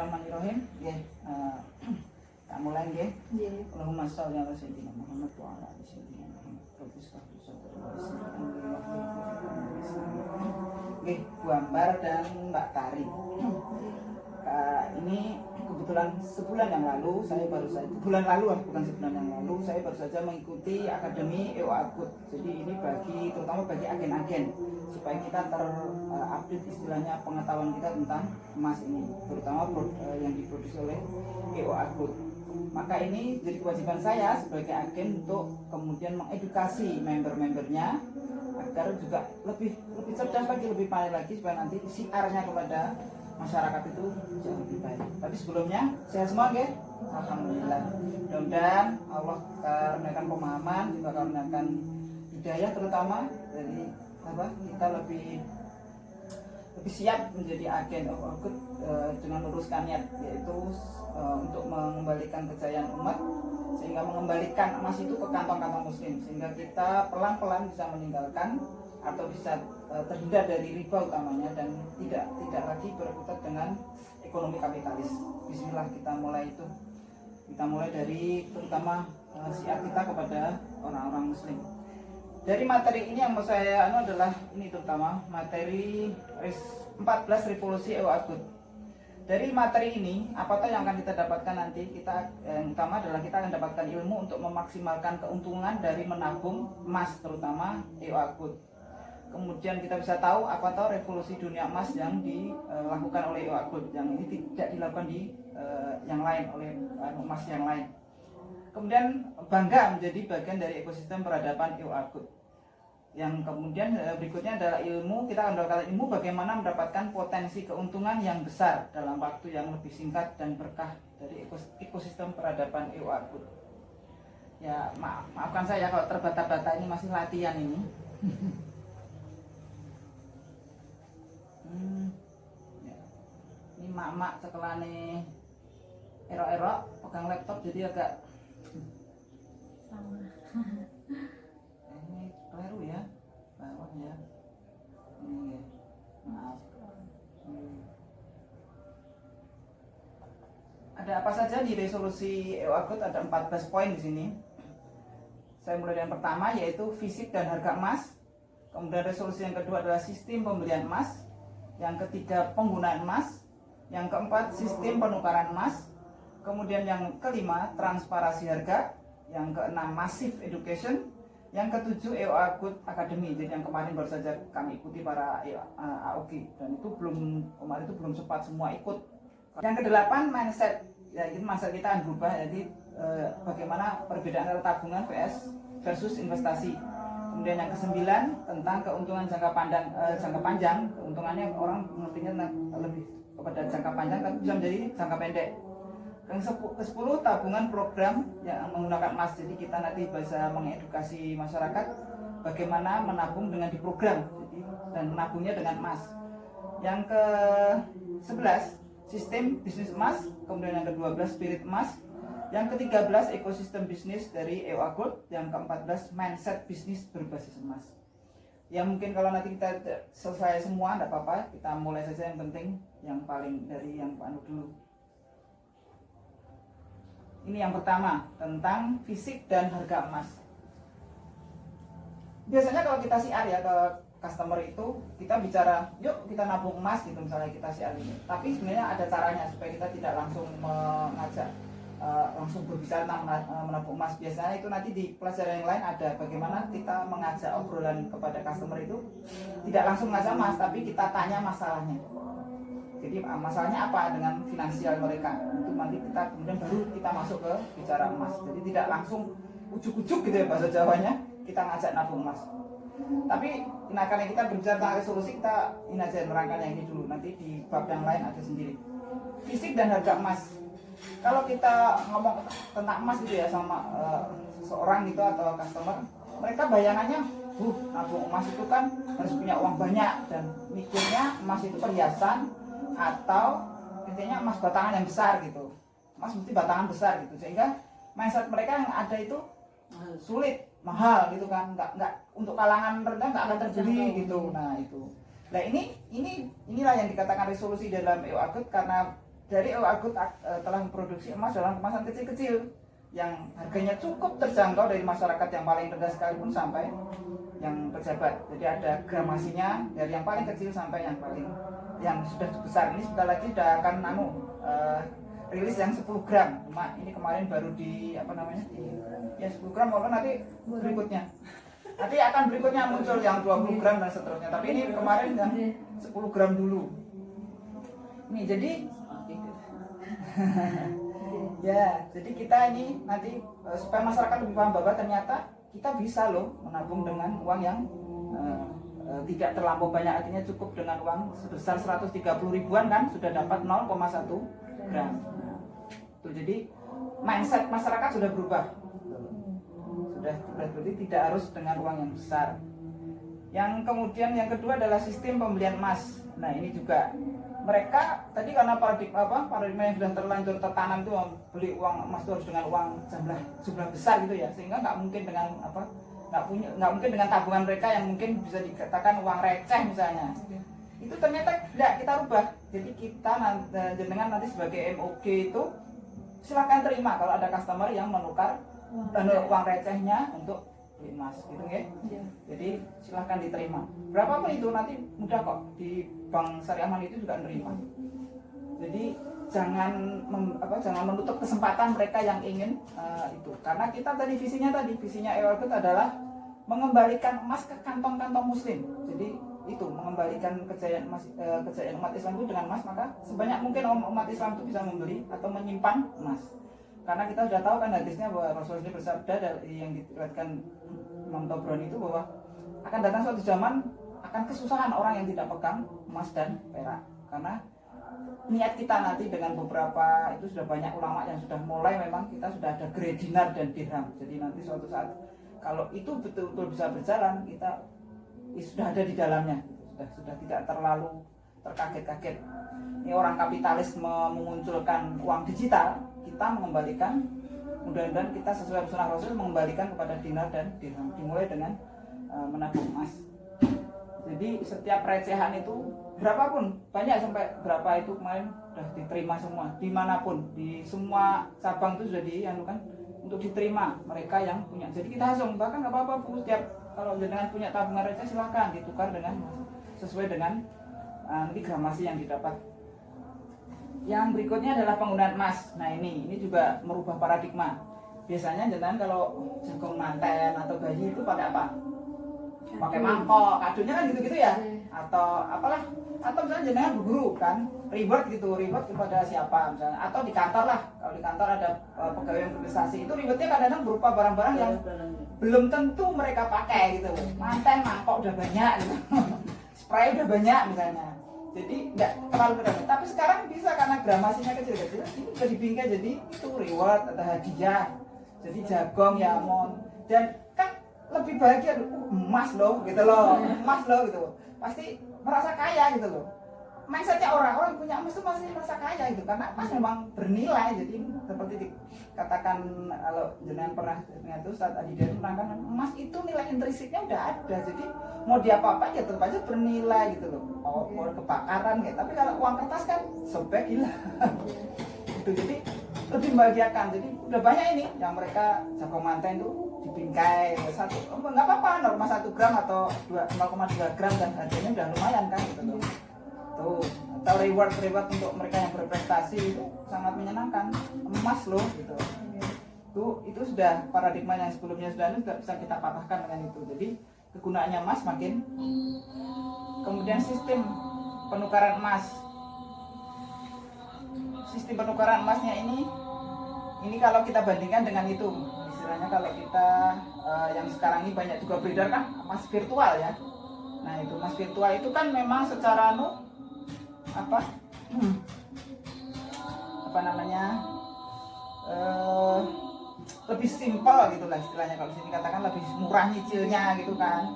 Bismillahirrahmanirrahim. Nggih, tak mulai nggih. Nggih. Allahumma sholli ala sayyidina Muhammad wa ala ali sayyidina Muhammad. Nggih, Bu Ambar dan Mbak Tari. Ini kebetulan sebulan yang lalu bulan lalu saya baru saja mengikuti Akademi EO Akut. Jadi ini terutama bagi agen-agen supaya kita terupdate istilahnya pengetahuan kita tentang emas ini, terutama yang diproduksi oleh EO Akut. Maka ini jadi kewajiban saya sebagai agen untuk kemudian mengedukasi member-membernya agar juga lebih cerdas lagi, lebih pandai lagi supaya nanti siarnya kepada masyarakat itu jauh lebih baik. Tapi sebelumnya sehat semua nggih? Alhamdulillah. Mudah-mudahan Allah karuniakan pemahaman, juga karuniakan hidayah terutama dari kita lebih siap menjadi agen Akut dengan meluruskan niat, yaitu untuk mengembalikan kejayaan umat sehingga mengembalikan emas itu ke kantong-kantong muslim, sehingga kita pelan-pelan bisa meninggalkan atau bisa terhindar dari riba utamanya dan tidak lagi berkutat dengan ekonomi kapitalis. Bismillah, kita mulai dari terutama syiar kita kepada orang-orang muslim. Dari materi ini yang mau saya adalah ini, terutama materi 14 revolusi EO Akut. Dari materi ini, apakah yang akan kita dapatkan nanti? Yang utama adalah kita akan dapatkan ilmu untuk memaksimalkan keuntungan dari menabung emas, terutama EO Akut. Kemudian kita bisa tahu apa revolusi dunia emas yang dilakukan oleh EO Akut, yang ini tidak dilakukan di yang lain oleh emas yang lain. Kemudian bangga menjadi bagian dari ekosistem peradaban EO Akut. Yang kemudian berikutnya adalah kita akan mendapatkan ilmu bagaimana mendapatkan potensi keuntungan yang besar dalam waktu yang lebih singkat dan berkah dari ekosistem peradaban EO Akut. Ya, maafkan saya kalau terbata-bata, ini masih latihan ini. Ya. Ini mak-mak sekelane erok-erok pegang laptop jadi agak sama. Ini keliru ya, bawah ya. Ini ya. Maaf. Ada apa saja di resolusi EO Akut? Ada 14 poin di sini. Saya mulai dari yang pertama, yaitu fisik dan harga emas. Kemudian resolusi yang kedua adalah sistem pembelian emas. Yang ketiga, penggunaan emas. Yang keempat, sistem penukaran emas. Kemudian yang kelima, transparansi harga. Yang keenam, massive education. Yang ketujuh, EO Akut Academy. Jadi yang kemarin baru saja kami ikuti para AOG, dan itu kemarin itu belum sempat semua ikut. Yang kedelapan, mindset. Ya, itu mindset kita akan berubah. Jadi bagaimana perbedaan antara tabungan versus investasi. Kemudian yang kesembilan, tentang keuntungan jangka panjang. Keuntungannya orang mengertinya lebih kepada jangka panjang, tapi bisa menjadi jangka pendek. Yang ke-10, tabungan program yang menggunakan emas. Jadi kita nanti bisa mengedukasi masyarakat bagaimana menabung dengan diprogram, dan menabungnya dengan emas. Yang ke-11, sistem bisnis emas. Kemudian yang ke-12, spirit emas. Yang ke-13, ekosistem bisnis dari EO Akut. Yang ke-14, mindset bisnis berbasis emas. Ya mungkin kalau nanti kita selesai semua tidak apa-apa, kita mulai saja yang penting, yang paling dari yang anu dulu. Ini yang pertama, tentang fisik dan harga emas. Biasanya kalau kita siar ya ke customer itu, kita bicara, yuk kita nabung emas gitu, misalnya kita siar ini. Tapi sebenarnya ada caranya supaya kita tidak langsung mengajak langsung berbicara tentang menabung emas. Biasanya itu nanti di pelajaran yang lain ada bagaimana kita mengajak obrolan kepada customer itu tidak langsung mengajak emas, tapi kita tanya masalahnya. Jadi masalahnya apa dengan finansial mereka, itu nanti kita kemudian baru kita masuk ke bicara emas. Jadi tidak langsung ujuk-ujuk gitu ya bahasa Jawanya, kita ngajak nabung emas. Tapi karena kita berbicara tentang resolusi, kita ini aja nerangkan yang ini dulu, nanti di bab yang lain ada sendiri. Fisik dan harga emas. Kalau kita ngomong tentang emas gitu ya sama seorang gitu atau customer, mereka bayangannya, nabung emas itu kan harus punya uang banyak, dan mikirnya emas itu perhiasan atau intinya emas batangan yang besar gitu. Emas mesti batangan besar gitu, sehingga mindset mereka yang ada itu sulit, mahal gitu kan, nggak untuk kalangan rendah nggak akan terbeli gitu. Nah itu, nah inilah yang dikatakan resolusi dalam EO Akut, karena dari Agut telah memproduksi emas dalam kemasan kecil-kecil yang harganya cukup terjangkau dari masyarakat yang paling rendah sekalipun sampai yang pejabat. Jadi ada gramasinya dari yang paling kecil sampai yang sudah besar. Ini sebentar lagi sudah akan rilis yang 10 gram. Cuma ini kemarin baru di 10 gram, maupun nanti berikutnya. Nanti akan berikutnya muncul yang 20 gram dan seterusnya. Tapi ini kemarin yang 10 gram dulu. Ini jadi ya, jadi kita ini nanti supaya masyarakat lebih paham bahwa ternyata kita bisa loh menabung dengan uang yang tidak terlampau banyak, artinya cukup dengan uang sebesar 130 ribuan kan sudah dapat 0,1 gram. Tuh, jadi mindset masyarakat sudah berubah. Sudah berarti tidak harus dengan uang yang besar. Yang kemudian yang kedua adalah sistem pembelian emas. Nah, ini juga mereka tadi karena paradigma yang sudah terlanjur tertanam itu beli uang emas itu harus dengan uang jumlah besar gitu ya, sehingga nggak mungkin dengan nggak mungkin dengan tabungan mereka yang mungkin bisa dikatakan uang receh misalnya. Itu ternyata tidak kita rubah. Jadi kita jenengan nanti sebagai MOG itu silakan terima kalau ada customer yang menukar uang recehnya untuk beli emas gitu ya. Jadi silahkan diterima. Berapapun itu nanti mudah kok, di Bank Syariah Mandiri itu juga menerima. Jadi jangan menutup kesempatan mereka yang ingin itu. Karena kita visinya Agut adalah mengembalikan emas ke kantong-kantong muslim. Jadi itu mengembalikan kejayaan umat Islam itu dengan emas, maka sebanyak mungkin umat Islam itu bisa membeli atau menyimpan emas. Karena kita sudah tahu kan hadisnya bahwa Rasulullah bersabda yang diriwayatkan Imam Tabrani itu bahwa akan datang suatu zaman akan kesusahan orang yang tidak pegang emas dan perak. Karena niat kita nanti dengan beberapa itu sudah banyak ulama yang sudah mulai, memang kita sudah ada grade dinar dan dirham. Jadi nanti suatu saat kalau itu betul-betul bisa berjalan, kita sudah ada di dalamnya, sudah tidak terlalu terkaget-kaget. Ini orang kapitalis memunculkan uang digital, kita mengembalikan, mudah-mudahan kita sesuai sunnah Rasul mengembalikan kepada dinar dan dirham, dimulai dengan menabung emas. Jadi setiap recehan itu berapapun, banyak sampai berapa itu kemarin sudah diterima semua, dimanapun, di semua cabang itu sudah dianukan untuk diterima mereka yang punya. Jadi kita langsung, bahkan nggak apa-apa Bu, setiap kalau jenengan punya tabungan receh silahkan ditukar dengan sesuai dengan nanti gramasi yang didapat. Yang berikutnya adalah penggunaan emas. Nah ini juga merubah paradigma. Biasanya jenengan kalau jagung manten atau bayi itu pakai apa? Pakai mangkok, kadonya kan gitu-gitu ya, atau apalah, atau misalnya jenengan berguru kan, reward kepada siapa misalnya, atau di kantor lah, kalau di kantor ada pegawai yang berprestasi, itu rewardnya kadang-kadang berupa barang-barang yang belum tentu mereka pakai gitu, manten, mangkok udah banyak gitu, spray udah banyak misalnya, jadi nggak terlalu berat. Tapi sekarang bisa karena gramasinya kecil-kecil, ini bisa dibingkai jadi itu reward atau hadiah, jadi jagung, yamon, dan kan lebih bahagia, emas loh gitu loh, pasti merasa kaya gitu loh. Mindsetnya orang punya emas itu masih merasa kaya gitu, karena emas memang bernilai. Jadi seperti dikatakan kalau jenengan pernah dengar itu Ustaz Adidya itu menerangkan, emas itu nilai intrinsiknya udah ada, jadi mau diapa-apa ya tetap aja bernilai gitu loh, mau kebakaran kayak. Tapi kalau uang kertas kan sobek gila itu, jadi lebih membahagiakan. Jadi udah banyak ini yang mereka jagung manten itu dibingkai satu, nggak apa-apa, normal 1 gram atau 0,2 gram dan harganya udah lumayan kan gitu loh. Tuh, atau reward untuk mereka yang berprestasi itu sangat menyenangkan, emas loh gitu. Tuh, itu sudah paradigma yang sebelumnya sudah bisa kita patahkan dengan itu. Jadi kegunaannya emas makin. Kemudian sistem penukaran emas. Sistem penukaran emasnya ini kalau kita bandingkan dengan itu, istilahnya kalau kita yang sekarang ini banyak juga beredar kan emas virtual ya. Nah itu emas virtual itu kan memang secara lebih simpel gitulah istilahnya, kalau sini katakan lebih murah nyicilnya gitu kan,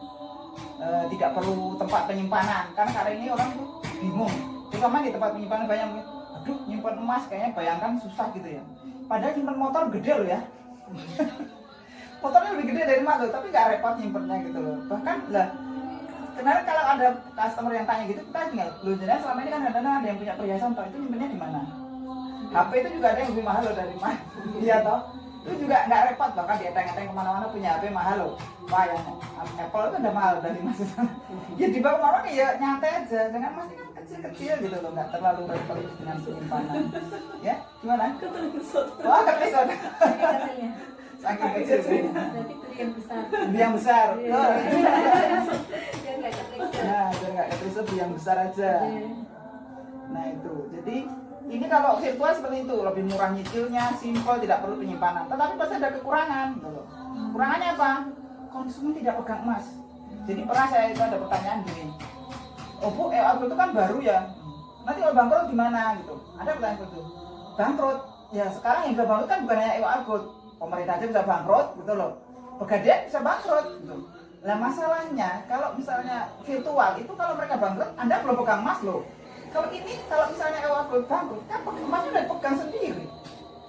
tidak perlu tempat penyimpanan. Karena hari ini orang tuh bingung, terutama di tempat penyimpanan banyak, aduh nyimpan emas kayaknya bayangkan susah gitu ya, padahal nyimpan motor gede loh ya motornya lebih gede dari emas loh, tapi nggak repot nyimpennya gitu loh. Bahkan lah kemarin kalau ada customer yang tanya gitu, kita tinggal, loh jenengan selama ini kan ada yang punya perhiasan, toh itu nyimpennya di mana? HP itu juga ada yang lebih mahal loh dari mana? Iya toh? Itu juga nggak repot loh kan dieteng-eteng kemana-mana punya HP mahal loh. Wah yang Apple itu udah mahal dari Mas. Ya dibawa kemana ya nyantai aja. Dengan Mas ini kan kecil-kecil gitu loh, nggak terlalu repot dengan penyimpanan. Ya gimana? Wah kepisah. Saking kecil sih. Berarti beli yang besar. Beli yang besar. Iya. Oh. Biar nggak keteriksa. Nah, biar nggak kepisah beli yang besar aja. Iya. Nah itu, jadi ini kalau virtual seperti itu lebih murah nyicilnya, simpel, tidak perlu penyimpanan. Tetapi pasti ada kekurangan, gitu loh. Kekurangannya apa? Konsumen tidak pegang emas. Jadi pernah saya itu ada pertanyaan gini, oh bu, aku itu kan baru ya. Nanti kalau bangkrut gimana gitu? Ada pertanyaan itu. Bangkrut, ya sekarang yang bisa bangkrut kan bukan hanya Ewa-Algood. Pemerintah aja bisa bangkrut, gitu loh. Pegadaian bisa bangkrut, gitu. Nah masalahnya kalau misalnya virtual itu kalau mereka bangkrut, Anda belum pegang emas loh. Kalau ini, kalau misalnya Ewa-Algood bangkrut, kan emasnya udah dipegang sendiri.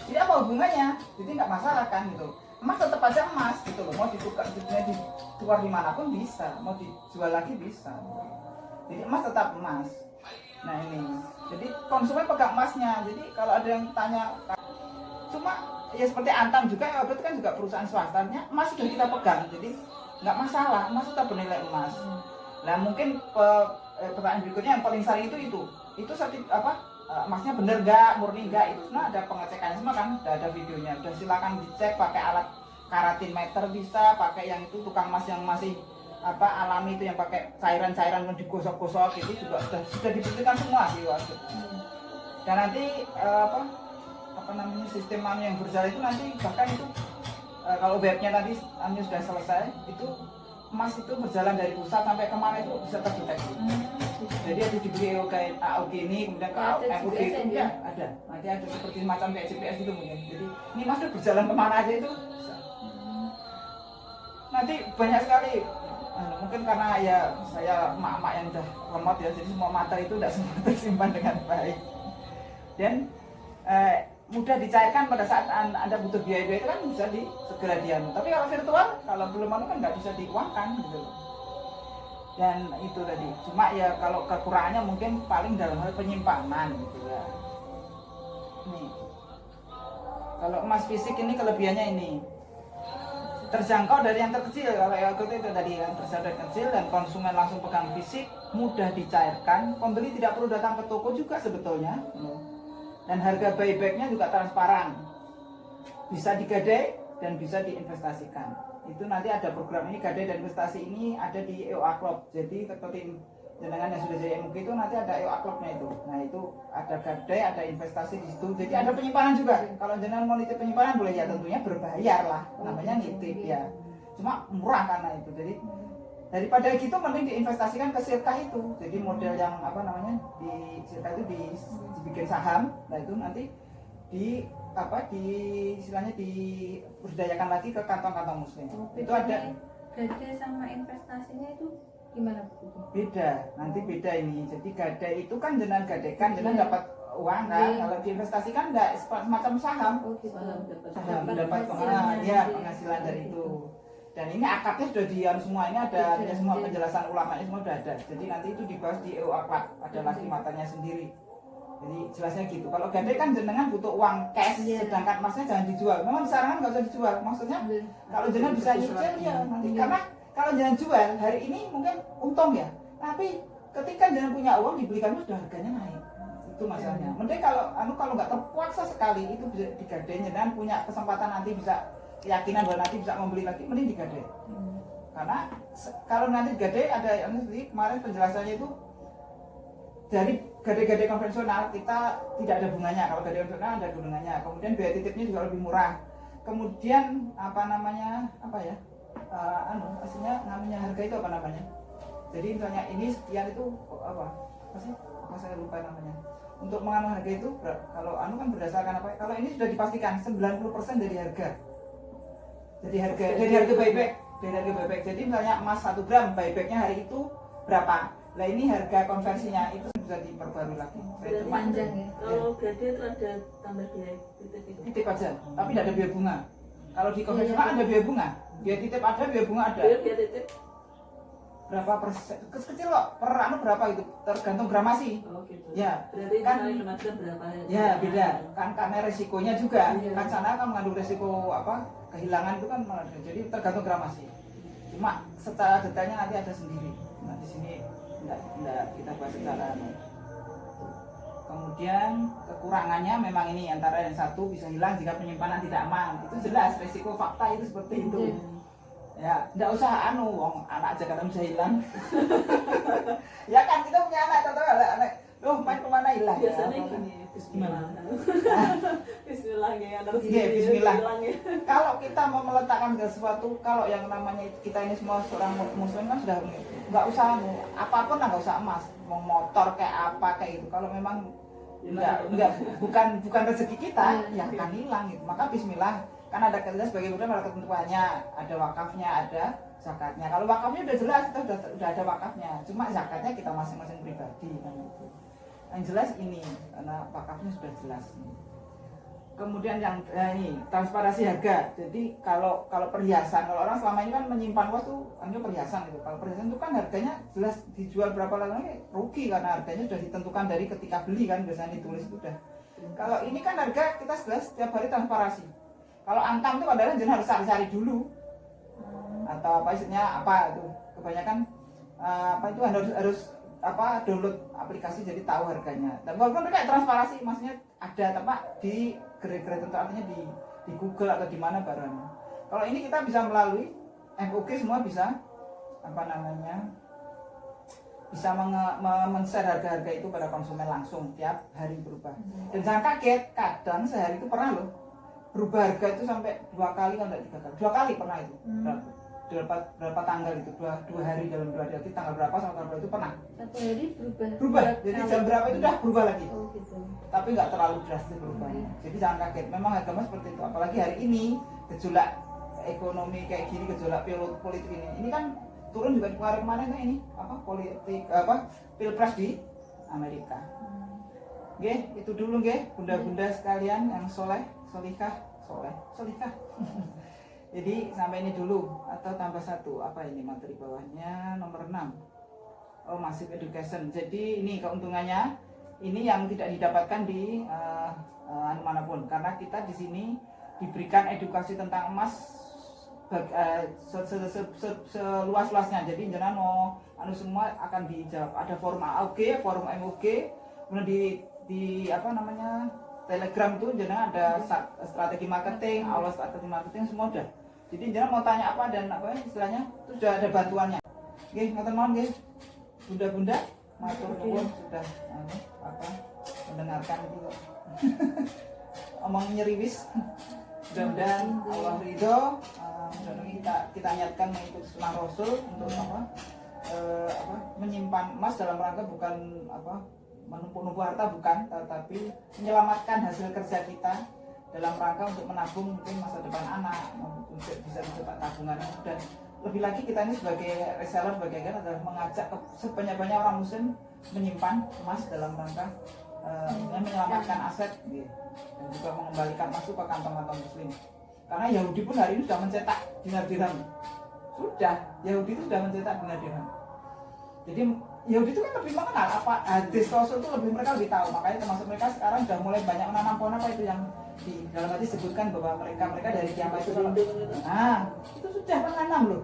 Jadi apa hubungannya? Jadi nggak masalah kan gitu. Emas tetap aja emas gitu loh. Mau ditukar, ditukar dimanapun bisa. Mau dijual lagi bisa. Jadi emas tetap emas. Nah ini. Jadi konsumen pegang emasnya. Jadi kalau ada yang tanya, cuma ya seperti Antam juga, Ewa-Algood kan juga perusahaan swastanya. Emas sudah kita pegang. Jadi nggak masalah. Emas tetap bernilai emas. Nah mungkin pertanyaan berikutnya yang paling sering itu emasnya bener nggak, murni nggak, itu semua ada pengecekannya semua kan, udah ada videonya, udah silakan dicek pakai alat karatin meter bisa, pakai yang itu tukang emas yang masih alami itu yang pakai cairan-cairan yang digosok-gosok itu juga sudah dibuktikan semua di Ewa-Algood. Dan nanti sistem yang berjalan itu nanti bahkan itu kalau webnya tadi sudah selesai itu emas itu berjalan dari pusat sampai kemana itu bisa terdeteksi. Jadi ada diberi AOG ini, kemudian ke AOG itu ya ada. Nanti ada seperti macam kayak GPS gitu mungkin. Jadi ini mas udah berjalan kemana aja itu bisa. Nanti banyak sekali. Mungkin karena ya saya emak-emak yang udah lemot ya, jadi semua mata itu tidak semua tersimpan dengan baik. Dan mudah dicairkan pada saat Anda butuh biaya itu kan bisa segera dianu. Tapi kalau virtual, kalau belum kan nggak bisa diuangkan gitu loh. Dan itu tadi. Cuma ya kalau kekurangannya mungkin paling dalam hal penyimpanan gitu ya. Nih. Kalau emas fisik ini kelebihannya ini. Terjangkau dari yang terkecil. Kalau Ewa-Algood itu tadi yang terjangkau kecil dan konsumen langsung pegang fisik, mudah dicairkan. Pembeli tidak perlu datang ke toko juga sebetulnya. Dan harga buybacknya juga transparan, bisa digadai dan bisa diinvestasikan. Itu nanti ada program ini gadai dan investasi ini ada di EOA Club. Jadi seperti jenengan yang sudah jadi MUG itu nanti ada EOA Clubnya itu. Nah itu ada gadai, ada investasi di situ. Jadi ada penyimpanan juga. Kalau jenengan mau nitip penyimpanan boleh ya, tentunya berbayar lah, namanya nitip ya. Cuma murah karena itu. Jadi daripada gitu mending diinvestasikan ke Sirka itu. Jadi model yang di Sirka itu dibikin saham. Nah itu nanti istilahnya diberdayakan lagi ke kantong-kantong muslim. Itu ada gadai sama investasinya itu gimana Bu? Beda. Nanti beda ini. Jadi gadai itu kan jenengan gadaikan, jenengan dapat uang kan. Kalau diinvestasikan enggak semacam saham. Saham dapat penghasilan dari itu. Dan ini akadnya sudah semua, ini ada semua penjelasan ulamanya semua sudah ada. Jadi nanti itu dibahas di EOA Club, ada lagi matanya sendiri. Jadi jelasnya gitu. Kalau gadai kan jenengan butuh uang cash, sedangkan emasnya jangan dijual. Memang disarankan nggak usah dijual. Maksudnya kalau jenengan bisa nyicil ya nanti. Karena kalau jenengan jual hari ini mungkin untung ya. Tapi ketika jenengan punya uang dibelikannya sudah harganya naik. Itu masalahnya. Mending kalau nggak terpaksa sekali itu bisa digadai, jenengan punya kesempatan nanti bisa keyakinan bahwa nanti bisa membeli lagi, mending digadai. Karena kalau nanti digadai ada yang kemarin penjelasannya itu dari gadai-gadai konvensional kita tidak ada bunganya. Kalau gadai konvensional ada bunganya. Kemudian biaya titipnya juga lebih murah. Kemudian hasilnya namanya harga itu apa namanya? Jadi misalnya ini sekian itu apa sih? Saya lupa namanya. Untuk menganuh harga itu kalau kan berdasarkan apa? Kalau ini sudah dipastikan 90% dari harga. Dari harga buyback. Jadi misalnya emas 1 gram buybacknya hari itu berapa? Nah ini harga konversinya itu bisa diperbarui lagi. Panjang ya. Kalau gadai itu ada tambah biaya titip aja, tapi tidak ada biaya bunga. Kalau di konvensional ada biaya bunga, biaya titip ada, biaya bunga ada. Biaya titip berapa persen kecil kok per anu berapa itu tergantung gramasi. Oh gitu. Ya, Berarti kan misalnya kemarin berapa? ya beda kan karena resikonya juga Iya. kan sana kan mengandung resiko apa kehilangan itu kan jadi tergantung gramasi. Cuma secara detailnya nanti ada sendiri. Nah di sini enggak kita bahas secara anu. Kemudian kekurangannya memang ini antara yang satu bisa hilang jika penyimpanan tidak aman. Itu jelas resiko fakta itu seperti itu. Ya, enggak usah anu wong anak aja kadang bisa hilang. Ya kan kita punya anak contoh anak loh main kemana hilang Biasanya ya, gini, Bismillah. Bismillah ya, harus Iya, Bismillah. hilang ya. Kalau kita mau meletakkan sesuatu, kalau yang namanya kita ini semua seorang muslim kan sudah nggak usah anu, apapun lah nggak usah emas, mau motor kayak apa kayak gitu. Kalau memang nggak bukan rezeki kita, ya akan hilang gitu. Maka Bismillah, kan ada kita sebagai muslim ada ketentuannya, ada wakafnya, ada zakatnya. Kalau wakafnya udah jelas, kita udah ada wakafnya. Cuma zakatnya kita masing-masing pribadi kan gitu. Yang jelas ini karena wakafnya sudah jelas. Kemudian yang ini transparansi harga. Jadi kalau perhiasan, kalau orang selama ini kan menyimpan uang tuh hanya perhiasan gitu. Kalau perhiasan itu kan harganya jelas dijual berapa lagi rugi karena harganya sudah ditentukan dari ketika beli kan biasanya ditulis sudah. Kalau ini kan harga kita jelas setiap hari transparansi. Kalau antam itu kadang-kadang jangan harus cari-cari dulu atau apa istilahnya apa itu kebanyakan apa itu harus apa download aplikasi jadi tahu harganya. Dan walaupun mereka transparansi maksudnya ada tempat di gerai-gerai tentu artinya di Google atau di mana barangnya. Kalau ini kita bisa melalui MOG semua bisa apa namanya bisa men-share harga-harga itu pada konsumen langsung tiap hari berubah. Dan jangan kaget, kadang sehari itu pernah loh berubah harga itu sampai 2 kali kan enggak 3 kali. 2 kali pernah itu. Berapa tanggal itu 2 hari dalam 2 hari tanggal berapa sama tanggal berapa itu pernah Satu hari berubah jadi jam berapa itu udah berubah lagi Oh gitu. tapi nggak terlalu drastis berubahnya jadi jangan kaget memang agama seperti itu apalagi hari ini gejolak ekonomi kayak gini gejolak politik ini kan turun juga kemarin kan ini apa politik apa pilpres di Amerika. Nggih, itu dulu nggih bunda-bunda sekalian yang soleh solihah. Jadi sampai ini dulu atau tambah satu apa ini materi bawahnya nomor 6. Oh massive education. Jadi ini keuntungannya ini yang tidak didapatkan di manapun karena kita di sini diberikan edukasi tentang emas seluas-luasnya. Jadi jangan mau anu semua akan dijawab. Ada forum AOG, forum MOG, kemudian di apa namanya Telegram tuh jangan ada strategi marketing, aula strategi marketing semua udah. Jadi jangan mau tanya apa dan apa istilahnya itu sudah ada bantuannya. Nggih, ngoten mawon nggih. Bunda-bunda matur nuwun sudah apa mendengarkan itu kok. Omong nyeriwis. Mudah-mudahan Allah ridho. Mudah-mudahan kita niatkan mengikuti sunnah Rasul untuk apa menyimpan emas dalam rangka bukan apa menumpuk-numpuk harta bukan, tetapi menyelamatkan hasil kerja kita dalam rangka untuk menabung mungkin masa depan anak, untuk bisa dicetak tabungan. Dan lebih lagi kita ini sebagai reseller, sebagai agen adalah mengajak sebanyak-banyak orang muslim menyimpan emas dalam rangka menyelamatkan aset gitu. Dan juga mengembalikan masuk ke kantong-kantong muslim. Karena Yahudi pun hari ini sudah mencetak dinar dirham. Yahudi itu sudah mencetak dinar dirham. Jadi Yahudi itu kan lebih mengenal apa hadis Rasul itu mereka lebih tahu, makanya termasuk mereka sekarang sudah mulai banyak menanam pohon apa itu yang di dalam hati sebutkan bahwa mereka dari kiamat itu kalau itu sudah menanam loh.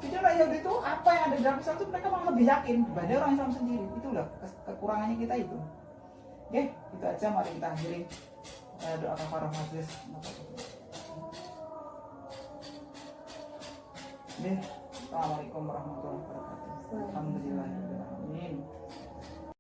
Jadi orang Yahudi itu apa yang ada di dalam Islam itu mereka malah lebih yakin dibanding orang Islam sendiri. Itu loh kekurangannya kita itu. Oke, itu aja mari kita akhiri doa kafarah majelis. Assalamualaikum warahmatullahi wabarakatuh. Alhamdulillah. Amin.